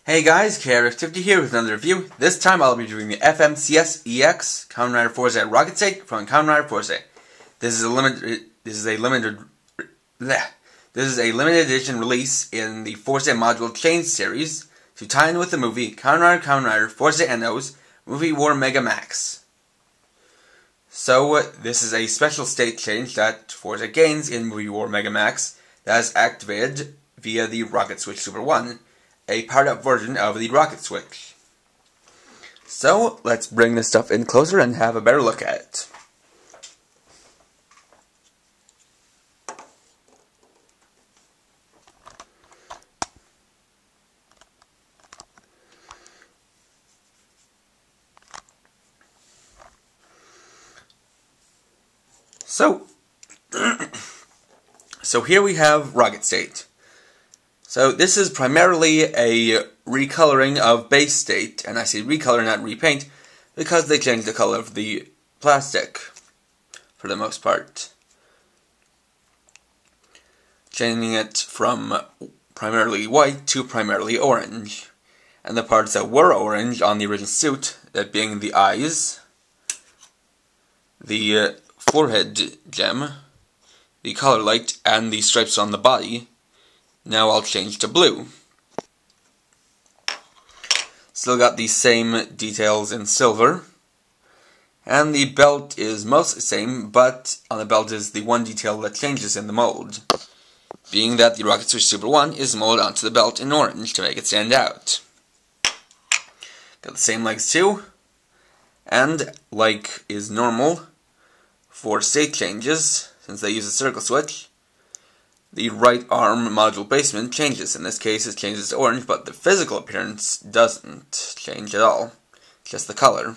Hey guys, KRF50 here with another review. This time I'll be doing the FMCS EX Kamen Rider Fourze at Rocket State from Kamen Rider Fourze. This is a limited edition release in the Fourze module change series to tie in with the movie Kamen Rider Fourze NO's Movie War Mega Max. So this is a special state change that Fourze gains in Movie War Mega Max that is activated via the Rocket Switch Super 1. A powered-up version of the Rocket Switch. So, let's bring this stuff in closer and have a better look at it. So here we have Rocket State. So this is primarily a recoloring of base state, and I say recolor, not repaint, because they changed the color of the plastic, for the most part. Changing it from primarily white to primarily orange. And the parts that were orange on the original suit, that being the eyes, the forehead gem, the collar light, and the stripes on the body, now I'll change to blue. Still got the same details in silver. And the belt is mostly the same, but on the belt is the one detail that changes in the mold. Being that the Rocket Switch Super 1 is molded onto the belt in orange to make it stand out. Got the same legs too. And, like is normal for state changes, since they use a circle switch, the right arm module basement changes. In this case, it changes to orange, but the physical appearance doesn't change at all. Just the color.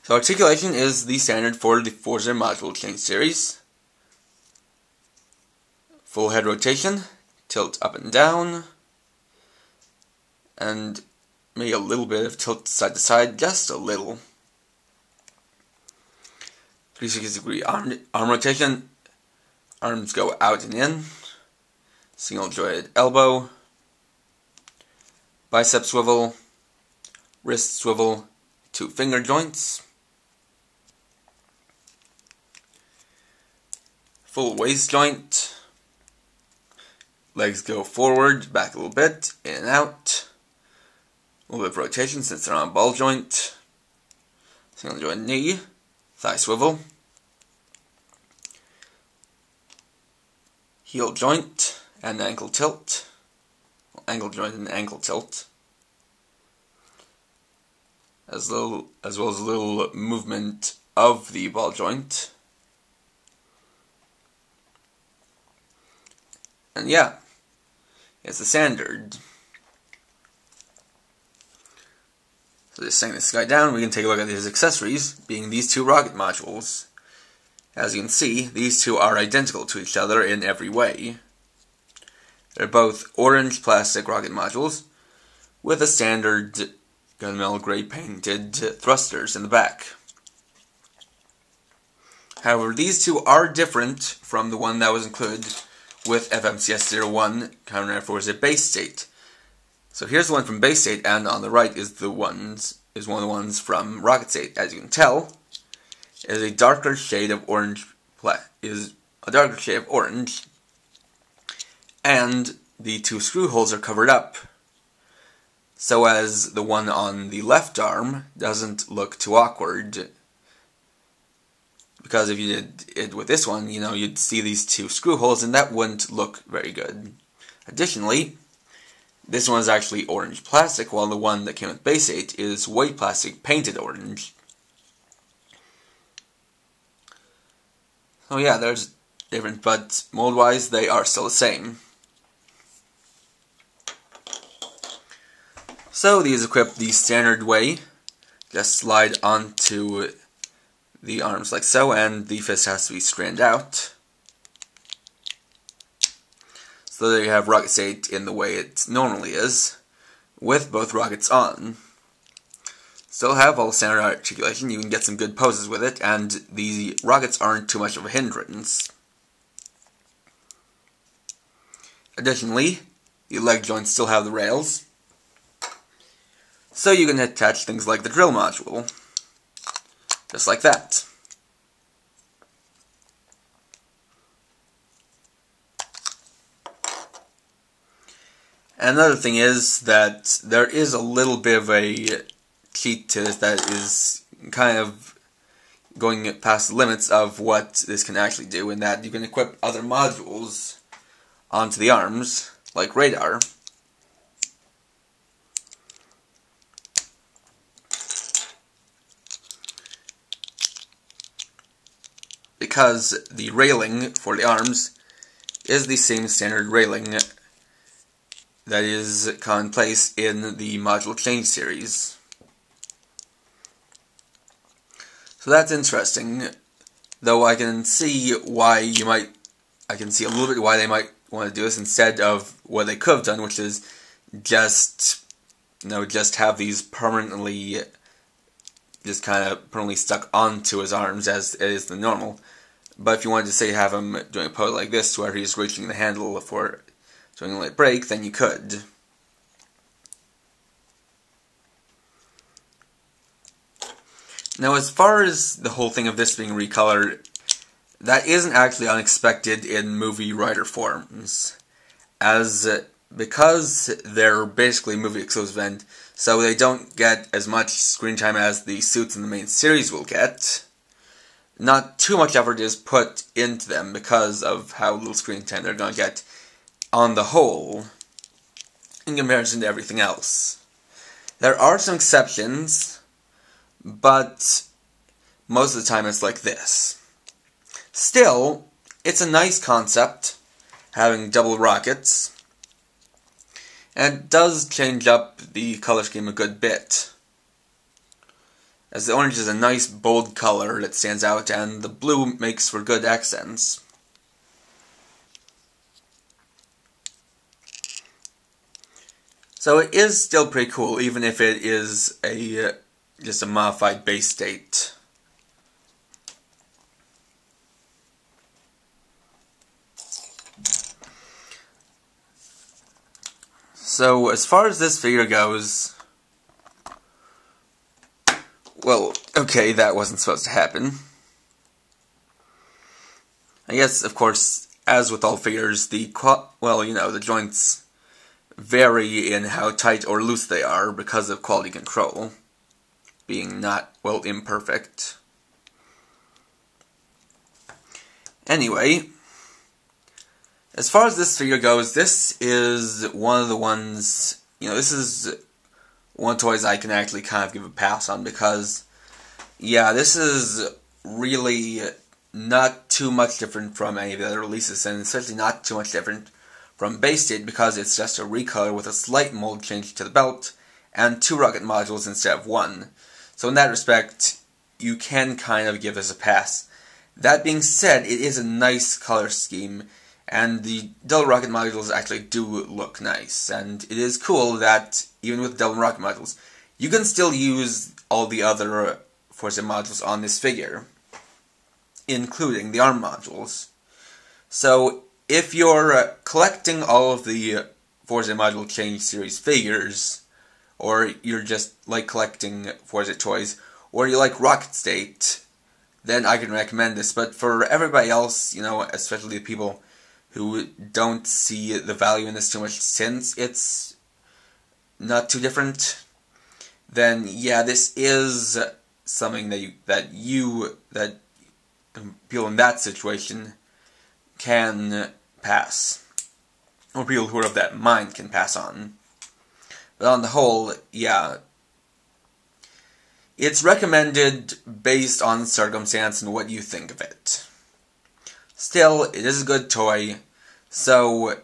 So articulation is the standard for the Fourze module change series. Full head rotation, tilt up and down, and maybe a little bit of tilt side to side, just a little. 360-degree arm rotation. Arms go out and in, single jointed elbow, bicep swivel, wrist swivel, 2 finger joints, full waist joint, legs go forward, back a little bit, in and out, a little bit of rotation since they're on a ball joint, single jointed knee, thigh swivel, heel joint and ankle tilt, ankle joint and ankle tilt, as well as a little movement of the ball joint. And yeah, it's the standard. So just setting this guy down, we can take a look at his accessories, being these 2 rocket modules. As you can see, these 2 are identical to each other in every way. They're both orange plastic rocket modules with a standard gunmetal gray painted thrusters in the back. However, these 2 are different from the one that was included with FMCS 01 Kamen Rider Fourze base state. So here's the one from base state, and on the right is one of the ones from Rocket State. As you can tell, is a darker shade of orange, and the 2 screw holes are covered up, so as the one on the left arm doesn't look too awkward. Because if you did it with this one, you'd see these 2 screw holes, and that wouldn't look very good. Additionally, this one is actually orange plastic, while the one that came with base 8 is white plastic painted orange. So yeah, there's different, but mold-wise, they are still the same. So these equip the standard way. Just slide onto the arms like so, and the fist has to be straightened out. So there you have rocket state in the way it normally is, with both rockets on. Still have all the standard articulation, you can get some good poses with it, and the rockets aren't too much of a hindrance. Additionally, the leg joints still have the rails, so you can attach things like the drill module, just like that. Another thing is that there is a little bit of a cheat to this that is kind of going past the limits of what this can actually do, in that you can equip other modules onto the arms, like radar. Because the railing for the arms is the same standard railing that is commonplace in the module change series. So that's interesting, though I can see why I can see a little bit why they might want to do this instead of what they could have done, which is just, just have these permanently, just kind of permanently stuck onto his arms as it is the normal. But if you wanted to say have him doing a pose like this, where he's reaching the handle for doing a light break, then you could. Now, as far as the whole thing of this being recolored, that isn't actually unexpected in movie writer forms, because they're basically movie exclusive, and so they don't get as much screen time as the suits in the main series will get. Not too much effort is put into them because of how little screen time they're going to get on the whole, in comparison to everything else. There are some exceptions, but most of the time it's like this. Still, it's a nice concept, having double rockets, and it does change up the color scheme a good bit, as the orange is a nice bold color that stands out, and the blue makes for good accents. So it is still pretty cool, even if it is just a modified base state. So as far as this figure goes, well, okay, that wasn't supposed to happen. I guess, of course, as with all figures, the joints vary in how tight or loose they are because of quality control, being not, well, imperfect. Anyway, as far as this figure goes, this is one of the ones, this is one of the toys I can actually kind of give a pass on, because, yeah, this is really not too much different from any of the other releases, and especially not too much different from base state, because it's just a recolor with a slight mold change to the belt, and 2 rocket modules instead of 1. So in that respect, you can kind of give this a pass. That being said, it is a nice color scheme, and the double rocket modules actually do look nice, and it is cool that, even with double rocket modules, you can still use all the other Fourze modules on this figure, including the arm modules. So, if you're collecting all of the Fourze Module Change series figures, or you're just like collecting Fourze toys, or you like Rocket State, then I can recommend this. But for everybody else, especially the people who don't see the value in this too much since it's not too different, then yeah, this is something that people in that situation can pass, or people who are of that mind can pass on. But on the whole, yeah, it's recommended based on circumstance and what you think of it. Still, it is a good toy, so,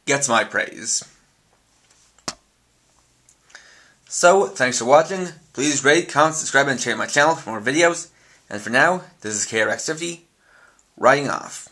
gets my praise. So, thanks for watching. Please rate, comment, subscribe, and share my channel for more videos. And for now, this is KRX50, writing off.